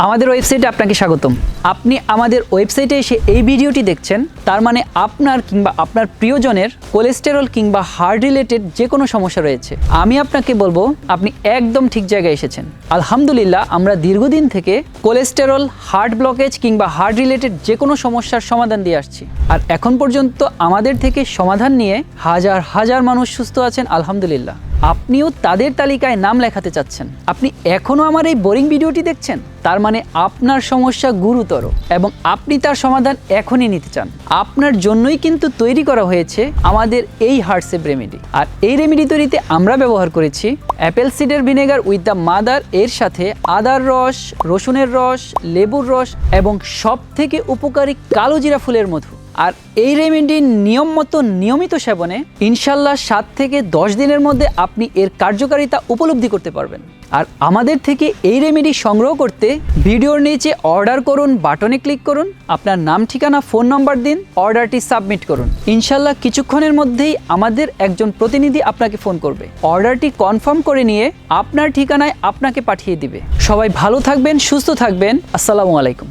আমাদের ওয়েবসাইটে আপনাকে স্বাগতম। আপনি আমাদের ওয়েবসাইটে এসে এই ভিডিওটি দেখছেন, তার মানে আপনার কিংবা আপনার প্রিয়জনের কোলেস্টেরল কিংবা হার্ট রিলেটেড যে কোনো সমস্যা রয়েছে। আমি আপনাকে বলবো আপনি একদম ঠিক জায়গায় এসেছেন। আলহামদুলিল্লাহ, আমরা দীর্ঘদিন থেকে কোলেস্টেরল, হার্ট ব্লকেজ কিংবা হার্ট রিলেটেড যে কোনো সমস্যার সমাধান দিয়ে আসছি। আর এখন পর্যন্ত আমাদের থেকে সমাধান নিয়ে হাজার হাজার মানুষ সুস্থ আছেন আলহামদুলিল্লাহ। আপনিও তাদের তালিকায় নাম লেখাতে চাচ্ছেন। আপনি এখনও আমার এই বোরিং ভিডিওটি দেখছেন, তার মানে আপনার সমস্যা গুরুতর এবং আপনি তার সমাধান এখনই নিতে চান। আপনার জন্যই কিন্তু তৈরি করা হয়েছে আমাদের এই হার্ট সেভ রেমেডি। আর এই রেমেডি তৈরিতে আমরা ব্যবহার করেছি Apple cider vinegar with the mother, এর সাথে আদার রস, রসুনের রস, লেবুর রস এবং সব থেকে উপকারী কালো জিরা ফুলের মধু। আর এই রেমেডির নিয়মিত সেবনে ইনশাল্লাহ 7 থেকে 10 দিনের মধ্যে আপনি এর কার্যকারিতা উপলব্ধি করতে পারবেন। আর আমাদের থেকে এই রেমেডি সংগ্রহ করতে ভিডিওর নিচে অর্ডার করুন বাটনে ক্লিক করুন, আপনার নাম, ঠিকানা, ফোন নাম্বার দিন, অর্ডারটি সাবমিট করুন। ইনশাল্লাহ কিছুক্ষণের মধ্যেই আমাদের একজন প্রতিনিধি আপনাকে ফোন করবে, অর্ডারটি কনফার্ম করে নিয়ে আপনার ঠিকানায় আপনাকে পাঠিয়ে দিবে। সবাই ভালো থাকবেন, সুস্থ থাকবেন। আসসালামু আলাইকুম।